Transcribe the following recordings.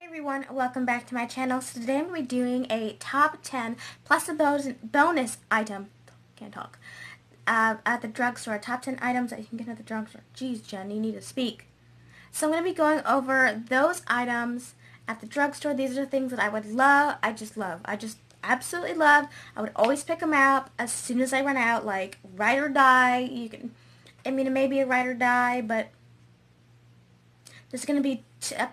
Hey everyone, welcome back to my channel. So today I'm going to be doing a top 10 plus a bonus item, can't talk, at the drugstore. Top 10 items that you can get at the drugstore. Jeez, Jen, you need to speak. So I'm going to be going over those items at the drugstore. These are the things that I would love. I just absolutely love. I would always pick them out as soon as I run out, like ride or die. It may be a ride or die, but there's going to be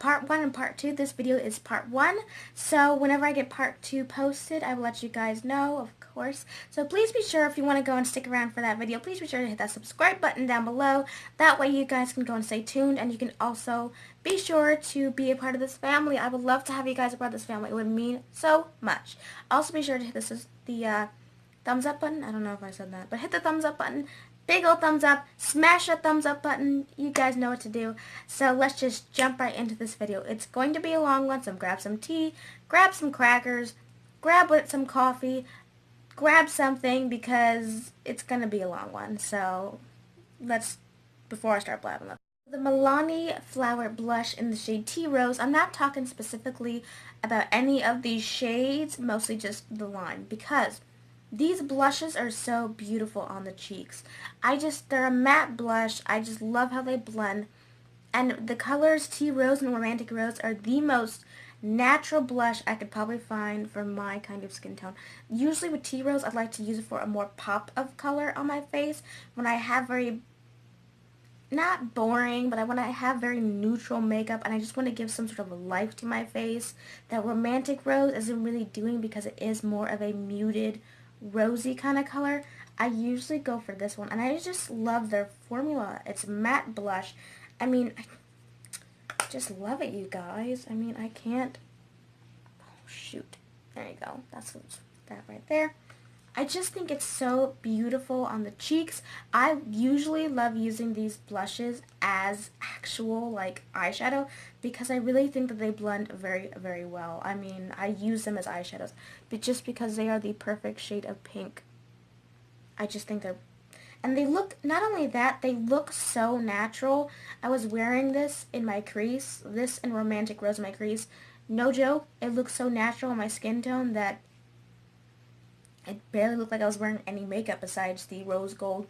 part 1 and part 2. This video is part 1. So whenever I get part 2 posted, I will let you guys know, of course. So please be sure, if you want to go and stick around for that video, please be sure to hit that subscribe button down below. That way you guys can go and stay tuned, and you can also be sure to be a part of this family. I would love to have you guys a part of this family. It would mean so much. Also be sure to hit the thumbs up button. I don't know if I said that, but hit the thumbs up button. Big old thumbs up. Smash that thumbs up button. You guys know what to do. So let's just jump right into this video. It's going to be a long one, so grab some tea, grab some crackers, grab some coffee, grab something, because it's going to be a long one. So before I start blabbing up. The Milani Flower Blush in the shade Tea Rose. I'm not talking specifically about any of these shades, mostly just the line, because these blushes are so beautiful on the cheeks. They're a matte blush. I just love how they blend. And the colors Tea Rose and Romantic Rose are the most natural blush I could probably find for my kind of skin tone. Usually with Tea Rose, I'd like to use it for a more pop of color on my face. When I have not boring, but when I have very neutral makeup and I just want to give some sort of a life to my face, that Romantic Rose isn't really doing, because it is more of a muted, rosy kind of color. I usually go for this one, and I just love their formula. It's matte blush. I just love it, you guys. I can't. Oh, shoot. There you go. That's that right there. I just think it's so beautiful on the cheeks. I usually love using these blushes as actual eyeshadow, because I really think that they blend very, very well. I use them as eyeshadows, but just because they are the perfect shade of pink. I just think and they look, not only that, they look so natural. I was wearing this in my crease, this and Romantic Rose in my crease. No joke, it looks so natural on my skin tone that it barely looked like I was wearing any makeup besides the rose gold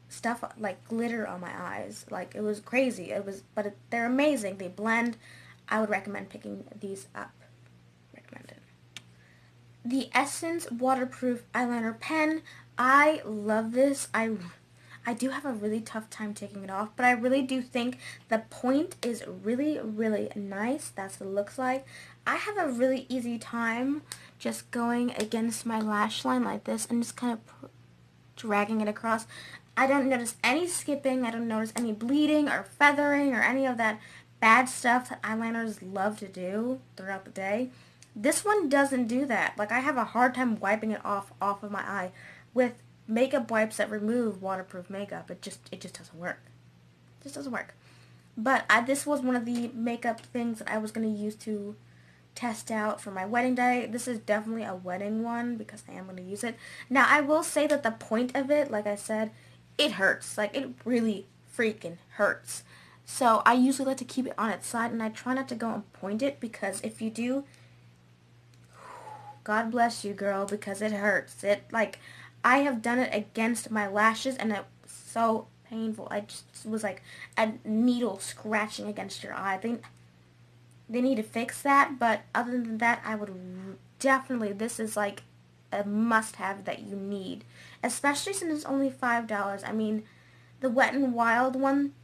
stuff, like glitter on my eyes. It was crazy. They're amazing. They blend. I would recommend picking these up. Recommended. The Essence Waterproof Eyeliner Pen. I love this. I do have a really tough time taking it off, but I really do think the point is really, really nice. That's what it looks like. I have a really easy time just going against my lash line like this and just kind of dragging it across. I don't notice any skipping. I don't notice any bleeding or feathering or any of that bad stuff that eyeliners love to do throughout the day. This one doesn't do that. I have a hard time wiping it off of my eye with makeup wipes that remove waterproof makeup. It just doesn't work. It just doesn't work. But this was one of the makeup things that I was going to use to test out for my wedding day. This is definitely a wedding one because I am going to use it. Now, I will say that the point of it, like I said, it hurts. It really freaking hurts. So I usually like to keep it on its side, and I try not to go and point it, because if you do, God bless you, girl, because it hurts. I have done it against my lashes, and it was so painful. I just was like a needle scratching against your eye. They need to fix that, but other than that, I would definitely, this is a must-have that you need, especially since it's only $5. The Wet n Wild one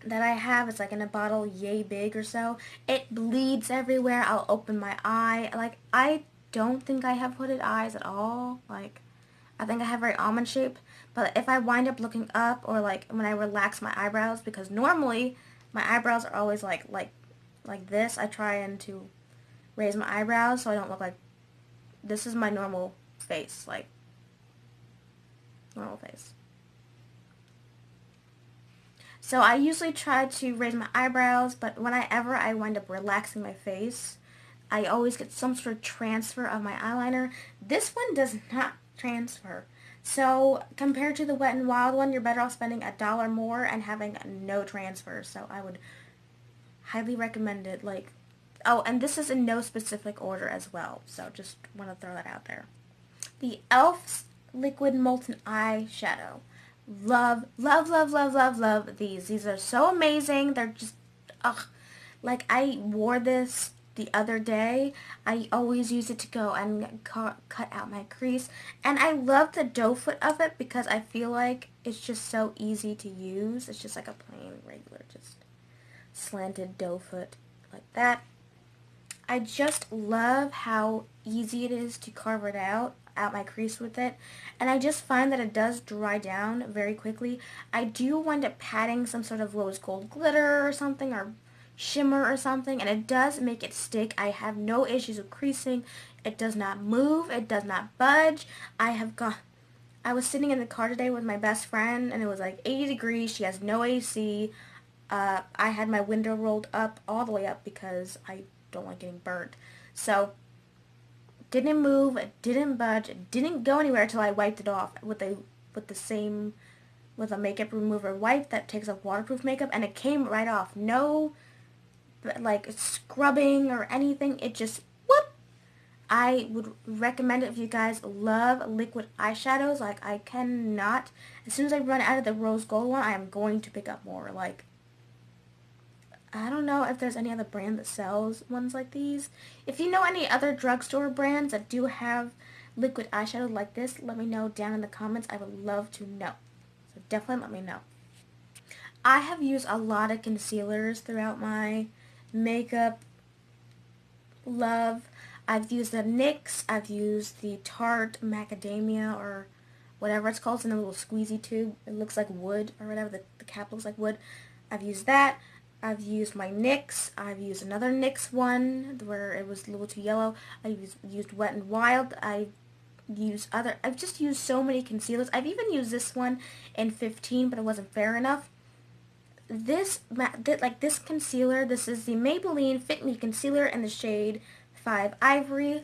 that I have, it's in a bottle yay big or so. It bleeds everywhere. I'll open my eye. I don't think I have hooded eyes at all. I think I have very almond shape, but if I wind up looking up, or when I relax my eyebrows, because normally my eyebrows are always like this, I try to raise my eyebrows so I don't look like, this is my normal face, normal face. So I usually try to raise my eyebrows, but whenever I wind up relaxing my face, I always get some sort of transfer of my eyeliner. This one does not transfer. So compared to the Wet n Wild one, you're better off spending $1 more and having no transfer. So I would Highly recommended. Like, oh, and this is in no specific order as well, so just want to throw that out there. The e.l.f.'s Liquid Molten Eyeshadow. Love, love, love, love, love, love these. These are so amazing. They're just, ugh. Like, I wore this the other day. I always use it to go and cut out my crease. And I love the doe foot of it because I feel like it's just so easy to use. It's just like a plain, regular, just slanted doe foot like that. I just love how easy it is to carve it out my crease with it, and I just find that it does dry down very quickly. I do wind up patting some sort of rose gold glitter or something, or shimmer or something, and it does make it stick. I have no issues with creasing. It does not move. It does not budge. I was sitting in the car today with my best friend, and it was like 80 degrees. She has no AC. I had my window rolled up, all the way up, because I don't like getting burnt. So, didn't move, it didn't budge, it didn't go anywhere until I wiped it off with a makeup remover wipe that takes off waterproof makeup, and it came right off. No, like, scrubbing or anything. It just, whoop! I would recommend it if you guys love liquid eyeshadows. Like, I cannot, as soon as I run out of the rose gold one, I am going to pick up more. Like, I don't know if there's any other brand that sells ones like these. If you know any other drugstore brands that do have liquid eyeshadow like this, let me know down in the comments. I would love to know. So definitely let me know. I have used a lot of concealers throughout my makeup love. I've used the NYX. I've used the Tarte Macadamia, or whatever it's called. It's in a little squeezy tube. It looks like wood or whatever. The cap looks like wood. I've used that. I've used my NYX. I've used another NYX one where it was a little too yellow. I used Wet n Wild. I've just used so many concealers. I've even used this one in 15, but it wasn't fair enough. This concealer, this is the Maybelline Fit Me Concealer in the shade 5 Ivory.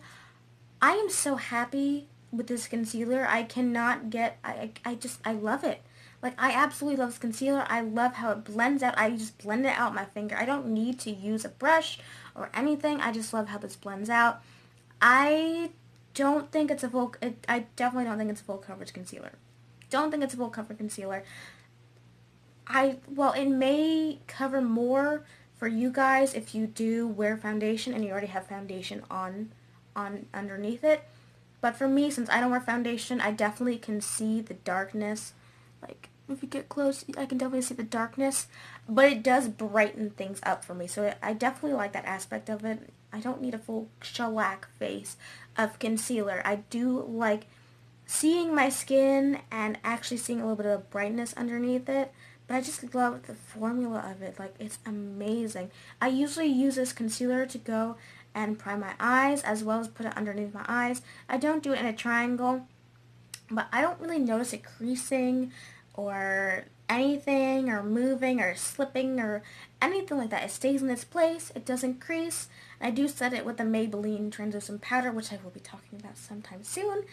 I am so happy with this concealer. I cannot get, I love it. Like, I absolutely love this concealer. I love how it blends out. I just blend it out my finger. I don't need to use a brush or anything. I just love how this blends out. I don't think it's a full, I definitely don't think it's a full coverage concealer. Don't think it's a full coverage concealer. Well, it may cover more for you guys if you do wear foundation and you already have foundation on underneath it. But for me, since I don't wear foundation, I definitely can see the darkness. Like, if you get close, I can definitely see the darkness, but it does brighten things up for me, so I definitely like that aspect of it. I don't need a full shellac face of concealer. I do like seeing my skin and actually seeing a little bit of brightness underneath it, but I just love the formula of it. Like, it's amazing. I usually use this concealer to go and prime my eyes, as well as put it underneath my eyes. I don't do it in a triangle, but I don't really notice it creasing or anything, or moving or slipping or anything like that. It stays in its place. It doesn't crease. I do set it with the Maybelline translucent powder, which I will be talking about sometime soon.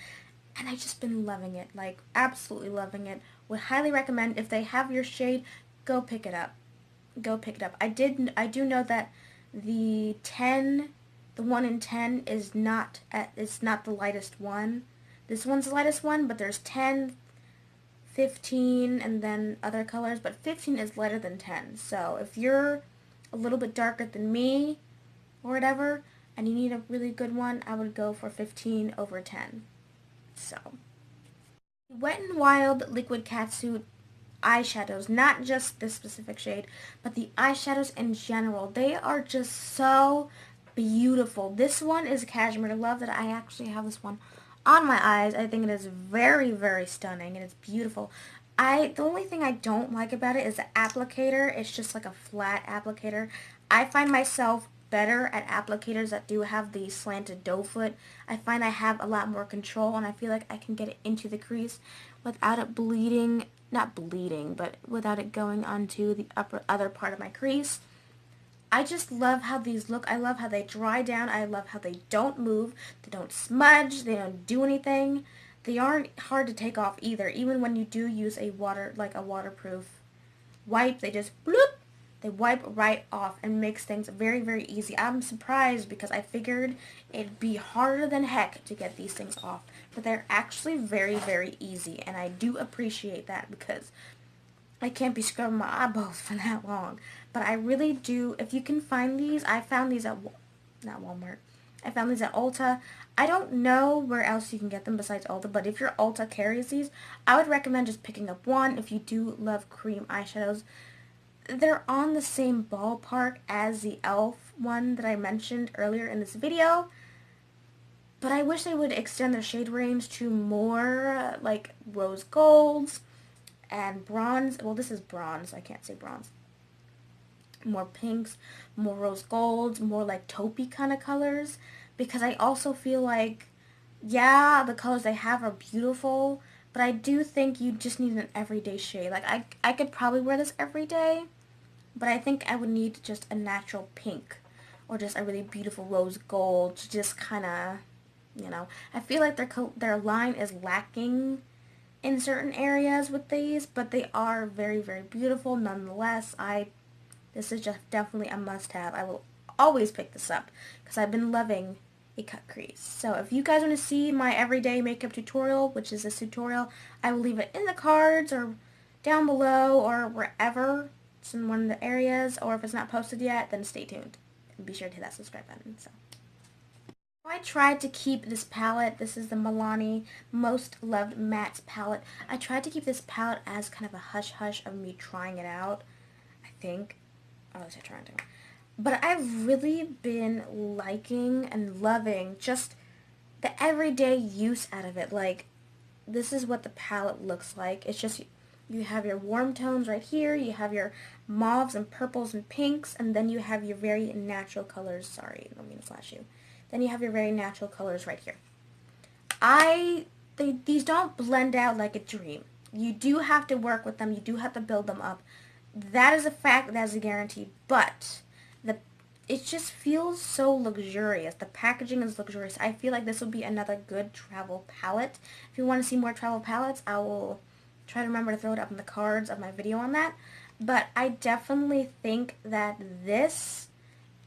And I've just been loving it. Like, absolutely loving it. Would highly recommend, if they have your shade, go pick it up. Go pick it up. I do know that the 1 in 10 is not the lightest one. This one's the lightest one, but there's 10, 15, and then other colors, but 15 is lighter than 10. So if you're a little bit darker than me, or whatever, and you need a really good one, I would go for 15 over 10. So, Wet n Wild Liquid Catsuit eyeshadows, not just this specific shade, but the eyeshadows in general, they are just so beautiful. This one is Cashmere Love, that I actually have this one on my eyes. I think it is very, very stunning, and it's beautiful. The only thing I don't like about it is the applicator. It's just like a flat applicator. I find myself better at applicators that do have the slanted doe foot. I find I have a lot more control, and I feel like I can get it into the crease without it bleeding, not bleeding, but without it going onto the other part of my crease. I just love how these look. I love how they dry down. I love how they don't move. They don't smudge. They don't do anything. They aren't hard to take off either. Even when you do use a waterproof wipe, they just bloop, They wipe right off and makes things very, very easy. I'm surprised because I figured it'd be harder than heck to get these things off. But they're actually very, very easy. And I do appreciate that because I can't be scrubbing my eyeballs for that long. But I really do. If you can find these, I found these at, not Walmart. I found these at Ulta. I don't know where else you can get them besides Ulta, but if your Ulta carries these, I would recommend just picking up one if you do love cream eyeshadows. They're on the same ballpark as the e.l.f. one that I mentioned earlier in this video, but I wish they would extend their shade range to more like rose golds and bronze. Well, this is bronze. I can't say bronze. More pinks, more rose golds, more like taupey kind of colors, because I also feel like, yeah, the colors they have are beautiful, but I do think you just need an everyday shade. Like, I could probably wear this every day, but I think I would need just a natural pink or just a really beautiful rose gold to just kind of, you know, I feel like their line is lacking in certain areas with these, but they are very, very beautiful nonetheless. This is just definitely a must-have. I will always pick this up because I've been loving a cut crease. So if you guys want to see my everyday makeup tutorial, which is this tutorial, I will leave it in the cards or down below or wherever. It's in one of the areas, or if it's not posted yet, then stay tuned. And be sure to hit that subscribe button. So I tried to keep this palette. This is the Milani Most Loved Mattes palette. I tried to keep this palette as kind of a hush-hush of me trying it out, I think. I was trying to. But I've really been liking and loving just the everyday use out of it. Like, this is what the palette looks like. It's just, you have your warm tones right here, you have your mauves and purples and pinks, and then you have your very natural colors. Sorry, I don't mean to flash you. Then you have your very natural colors right here. These don't blend out like a dream. You do have to work with them. You do have to build them up. That is a fact. That is a guarantee. But it just feels so luxurious. The packaging is luxurious. I feel like this will be another good travel palette. If you want to see more travel palettes, I will try to remember to throw it up in the cards of my video on that. But I definitely think that this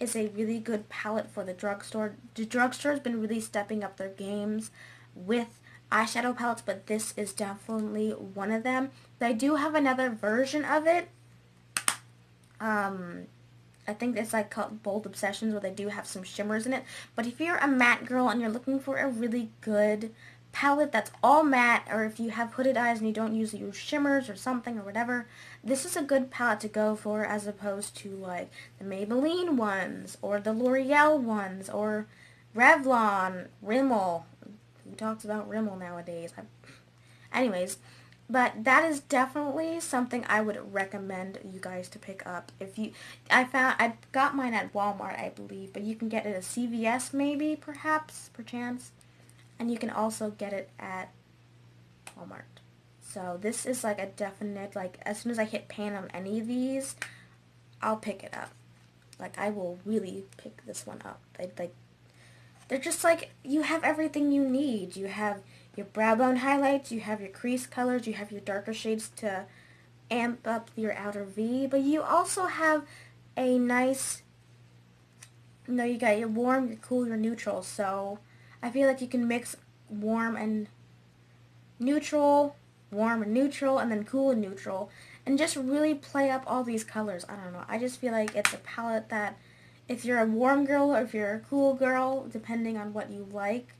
is a really good palette for the drugstore. The drugstore has been really stepping up their games with eyeshadow palettes, but this is definitely one of them. They do have another version of it. I think it's like called Bold Obsessions, where they do have some shimmers in it. But if you're a matte girl and you're looking for a really good palette that's all matte, or if you have hooded eyes and you don't usually use shimmers or something or whatever, this is a good palette to go for, as opposed to like the Maybelline ones or the L'Oreal ones or Revlon, Rimmel. Who talks about Rimmel nowadays? Anyways, but that is definitely something I would recommend you guys to pick up. I got mine at Walmart, I believe, but you can get it at CVS maybe, perchance. And you can also get it at Walmart. So this is like a definite, like, as soon as I hit pan on any of these, I'll pick it up. Like, I will really pick this one up. They're just like, you have everything you need. You have your brow bone highlights, you have your crease colors, you have your darker shades to amp up your outer V, but you also have a nice, you got your warm, your cool, your neutral. So I feel like you can mix warm and neutral, and then cool and neutral, and just really play up all these colors. I don't know. I just feel like it's a palette that if you're a warm girl or if you're a cool girl, depending on what you like,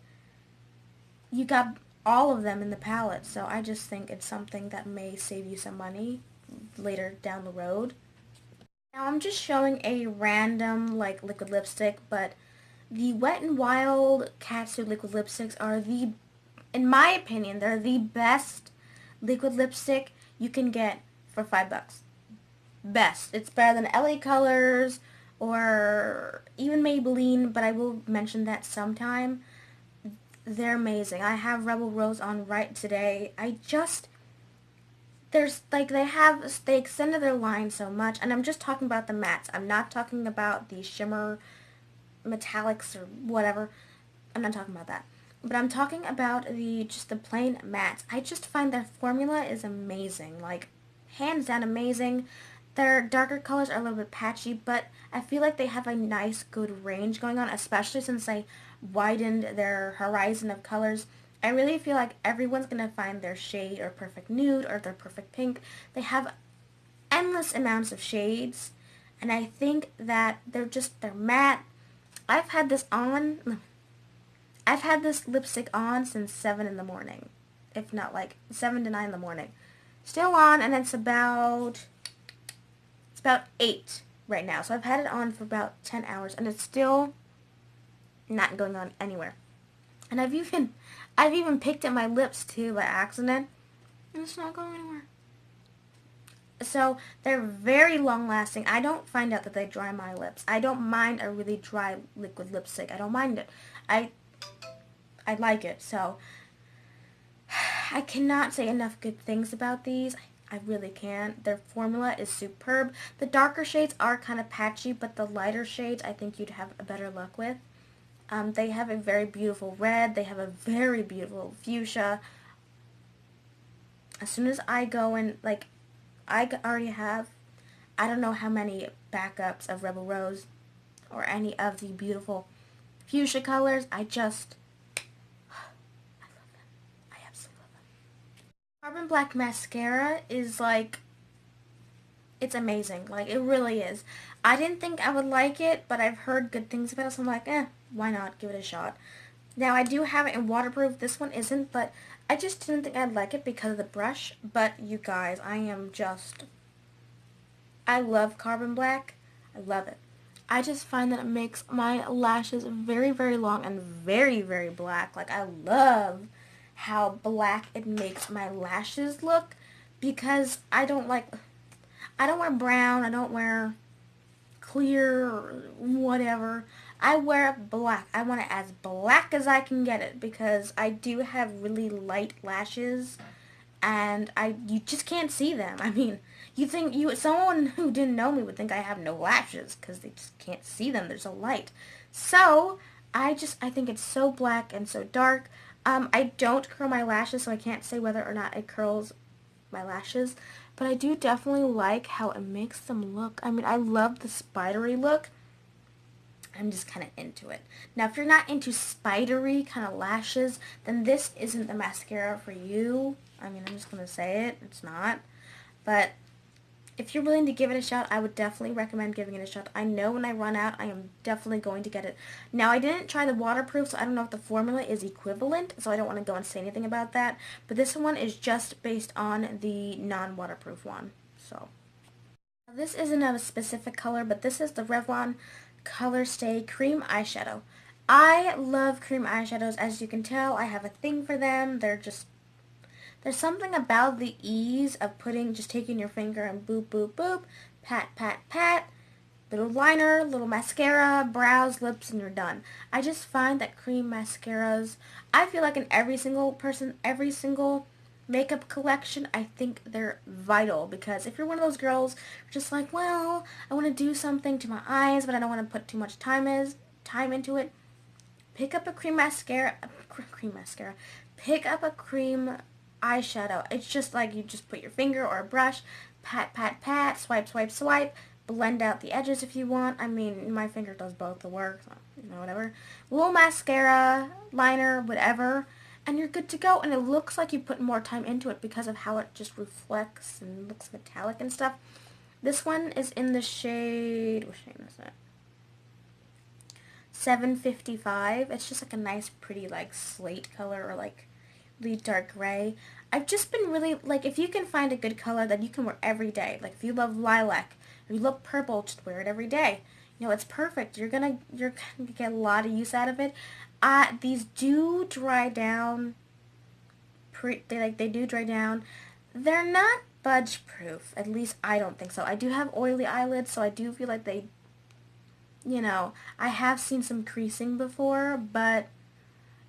you got all of them in the palette. So I just think it's something that may save you some money later down the road. Now I'm just showing a random like liquid lipstick, but the Wet n Wild Catsuit liquid lipsticks are in my opinion, they're the best liquid lipstick you can get for $5. Best. It's better than LA Colors or even Maybelline, but I will mention that sometime. They're amazing. I have Rebel Rose on right today. There's like they extended their line so much, and I'm just talking about the mattes. I'm not talking about the shimmer metallics or whatever. I'm not talking about that. But I'm talking about just the plain mattes. I just find their formula is amazing. Like, hands down amazing. Their darker colors are a little bit patchy, but I feel like they have a nice, good range going on, especially since they widened their horizon of colors. I really feel like everyone's going to find their shade or perfect nude or their perfect pink. They have endless amounts of shades, and I think that they're matte. I've had this on, I've had this lipstick on since 7 in the morning, if not like 7 to 9 in the morning. Still on, and it's about 8 right now. So I've had it on for about 10 hours, and it's still not going on anywhere. And I've even picked at my lips too by accident, and it's not going anywhere. So they're very long lasting. I don't find out that they dry my lips. I don't mind a really dry liquid lipstick. I don't mind it. I like it. So I cannot say enough good things about these. I really can't. Their formula is superb. The darker shades are kind of patchy, but the lighter shades I think you'd have a better luck with. They have a very beautiful red. They have a very beautiful fuchsia. As soon as I go and, like, I already have, I don't know how many backups of Rebel Rose or any of the beautiful fuchsia colors. I love them. I absolutely love them. Carbon Black Mascara is like, it's amazing. Like, it really is. I didn't think I would like it, but I've heard good things about it, so I'm like, why not? Give it a shot. Now, I do have it in waterproof. This one isn't, but I just didn't think I'd like it because of the brush. But, you guys, I love Carbon Black. I love it. I just find that it makes my lashes very, very long and very, very black. Like, I love how black it makes my lashes look because I don't wear brown. I don't wear clear or whatever. I wear black. I want it as black as I can get it because I do have really light lashes and you just can't see them. I mean, someone who didn't know me would think I have no lashes because they just can't see them. They're so light. So, I think it's so black and so dark. I don't curl my lashes, so I can't say whether or not it curls my lashes, but I do definitely like how it makes them look. I mean, I love the spidery look. I'm just kind of into it. Now, if you're not into spidery kind of lashes, then this isn't the mascara for you. I mean, I'm just going to say it. It's not. But if you're willing to give it a shot, I would definitely recommend giving it a shot. I know when I run out, I am definitely going to get it. Now, I didn't try the waterproof, so I don't know if the formula is equivalent, so I don't want to go and say anything about that. But this one is just based on the non-waterproof one. So, this isn't a specific color, but this is the Revlon Colorstay Cream Eyeshadow. I love cream eyeshadows. As you can tell, I have a thing for them. There's something about the ease of just taking your finger and boop, boop, boop, pat, pat, pat, little liner, little mascara, brows, lips, and you're done. I just find that cream mascaras, I feel like in every single makeup collection, I think they're vital because if you're one of those girls just like, well, I want to do something to my eyes, but I don't want to put too much time into it, pick up a cream mascara, pick up a cream eyeshadow. It's just like you just put your finger or a brush, pat, pat, pat, swipe, swipe, swipe, blend out the edges if you want. I mean, my finger does both the work, so, whatever. Little mascara, liner, whatever, and you're good to go. And it looks like you put more time into it because of how it just reflects and looks metallic and stuff. This one is in the shade, what shade is it? 755. It's just like a nice, pretty, like, slate color or, like, really dark gray. I've just been really, like, if you can find a good color that you can wear every day, like, if you love lilac, or you love purple, just wear it every day. It's perfect. You're gonna get a lot of use out of it. These do dry down. They do dry down. They're not budge proof. At least I don't think so. I do have oily eyelids, so I do feel like they, I have seen some creasing before, but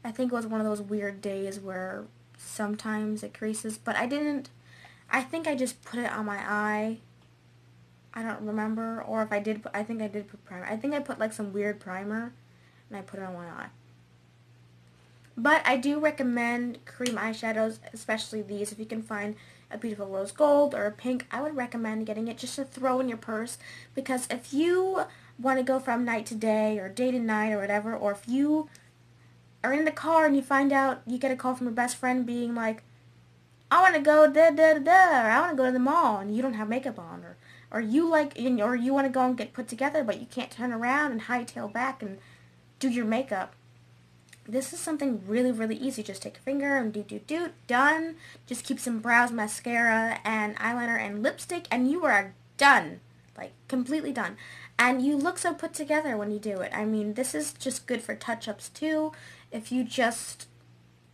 I think it was one of those weird days where sometimes it creases, but I didn't. I think I just put it on my eye. I don't remember, or if I did, I think I did put primer. I think I put like some weird primer, and I put it on my eye. But I do recommend cream eyeshadows, especially these, if you can find a beautiful rose gold or a pink, I would recommend getting it just to throw in your purse, because if you want to go from night to day or day to night or whatever, or if you are in the car and you find out, you get a call from your best friend being like, I want to go da da da da, or I want to go to the mall, and you don't have makeup on, or you or you want to go and get put together, but you can't turn around and hightail back and do your makeup. This is something really, really easy. Just take your finger and do, done. Just keep some brows mascara and eyeliner and lipstick, and you are done. Like, completely done. And you look so put together when you do it. I mean, this is just good for touch-ups, too. If you just,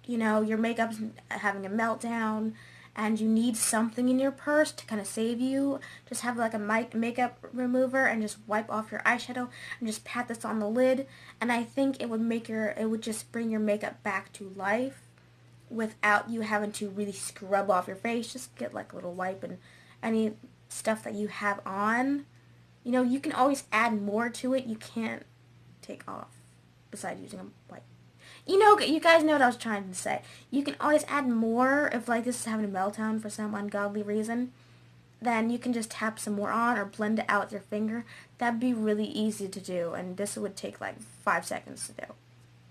your makeup's having a meltdown and you need something in your purse to kind of save you, just have like a makeup remover and just wipe off your eyeshadow and just pat this on the lid, and I think it would just bring your makeup back to life without you having to really scrub off your face. Just get like a little wipe, and any stuff that you have on, you can always add more to it. You can't take off besides using a wipe. You guys know what I was trying to say. You can always add more if like this is having a meltdown for some ungodly reason. Then you can just tap some more on or blend it out with your finger. That'd be really easy to do, and this would take like 5 seconds to do.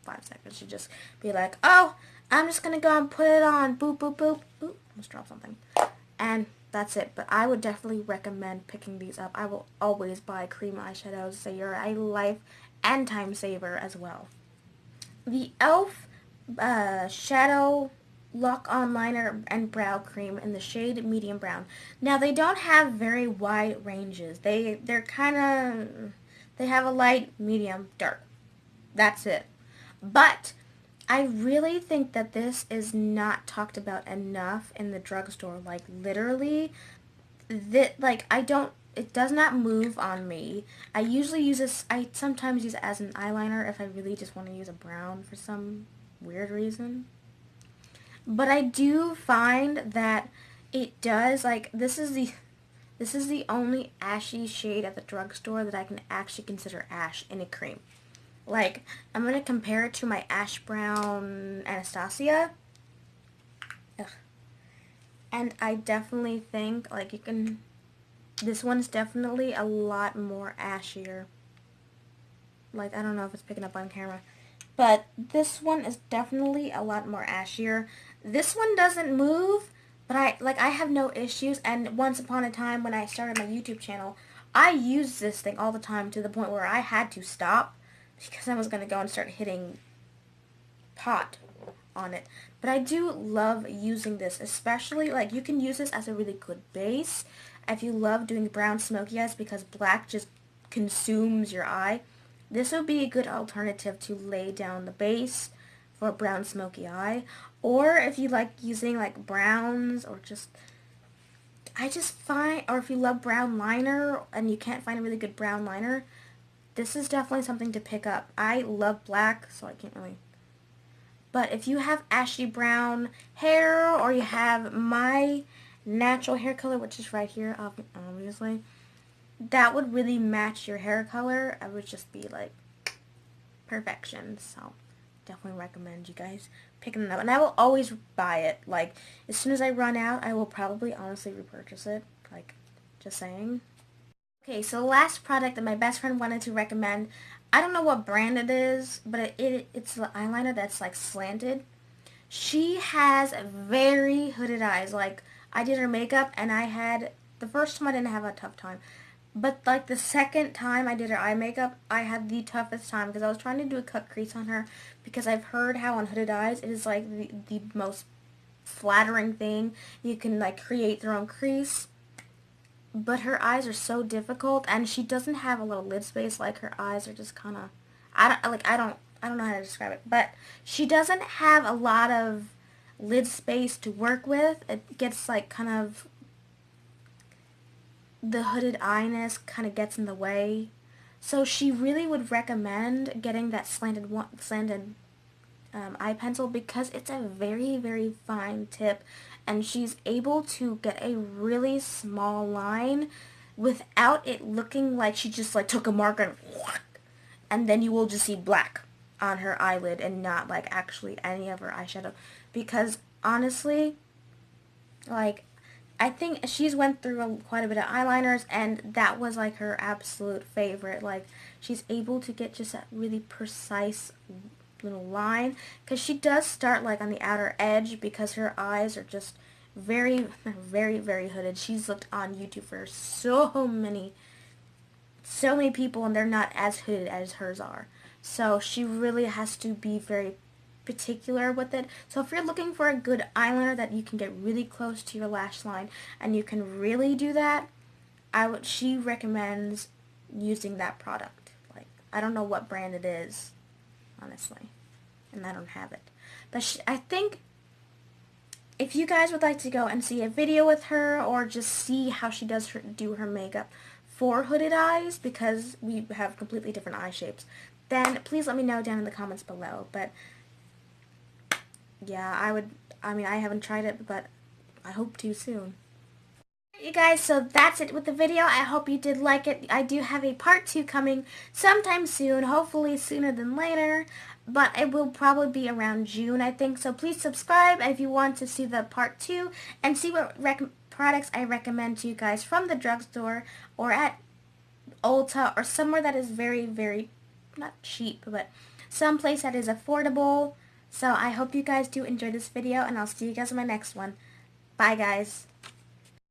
5 seconds. You just be like, oh, I'm just gonna go and put it on. Boop, boop, boop. Ooh, almost dropped something. And that's it. But I would definitely recommend picking these up. I will always buy cream eyeshadows, so you're a life and time saver as well. The e.l.f. Shadow Lock-On Liner and Brow Cream in the shade Medium Brown. Now, they don't have very wide ranges. They have a light, medium, dark. That's it. But I really think that this is not talked about enough in the drugstore. Like, literally, it does not move on me. I usually use this, I sometimes use it as an eyeliner if I really just want to use a brown for some weird reason. But I do find that it does, like, this is the only ashy shade at the drugstore that I can actually consider ash in a cream. Like, I'm going to compare it to my ash brown Anastasia. Ugh. And I definitely think, like, this one's definitely a lot more ashier. Like, I don't know if it's picking up on camera, but this one is definitely a lot more ashier. This one doesn't move, but I have no issues, and once upon a time when I started my YouTube channel, I used this thing all the time to the point where I had to stop because I was going to go and start hitting pot on it. But I do love using this, especially, like, you can use this as a really good base if you love doing brown smoky eyes because black just consumes your eye. This would be a good alternative to lay down the base for a brown smoky eye. Or if you like using like browns, or or if you love brown liner and you can't find a really good brown liner, this is definitely something to pick up. I love black, so I can't really. But if you have ashy brown hair, or you have my natural hair color, which is right here, obviously, that would really match your hair color. I would just be like perfection. So definitely recommend you guys picking it up, and I will always buy it. Like, as soon as I run out, I will probably honestly repurchase it. Like, just saying. Okay, so the last product that my best friend wanted to recommend, I don't know what brand it is, but it's the eyeliner that's like slanted. She has very hooded eyes. Like, I did her makeup, and the first time I didn't have a tough time. But, like, the second time I did her eye makeup, I had the toughest time because I was trying to do a cut crease on her, because I've heard how on hooded eyes it is, like, the most flattering thing. You can, like, create your own crease. But her eyes are so difficult, and she doesn't have a little lid space. Like, her eyes are just kind of, I don't know how to describe it, but she doesn't have a lot of lid space to work with. It gets like kind of, the hooded eyeness kind of gets in the way. So she really would recommend getting that slanted eye pencil, because it's a very, very fine tip, and she's able to get a really small line without it looking like she just like took a marker and then you will just see black on her eyelid and not like actually any of her eyeshadow. Because honestly, like, I think she's went through quite a bit of eyeliners, and that was like her absolute favorite. Like, she's able to get just that really precise little line, because she does start like on the outer edge because her eyes are just very, very, very hooded. She's looked on YouTube for so many people, and they're not as hooded as hers are. So she really has to be very particular with it. So if you're looking for a good eyeliner that you can get really close to your lash line and you can really do that, she recommends using that product. Like, I don't know what brand it is, honestly, and I don't have it. But I think if you guys would like to go and see a video with her or just see how she does do her makeup for hooded eyes, because we have completely different eye shapes, then please let me know down in the comments below. But yeah, I haven't tried it, but I hope to soon. You guys, so that's it with the video. I hope you did like it. I do have a part 2 coming sometime soon, hopefully sooner than later, but it will probably be around June, I think. So please subscribe if you want to see the part 2 and see what products I recommend to you guys from the drugstore or at Ulta or somewhere that is very, very, not cheap, but someplace that is affordable. So I hope you guys do enjoy this video, and I'll see you guys in my next one. Bye, guys.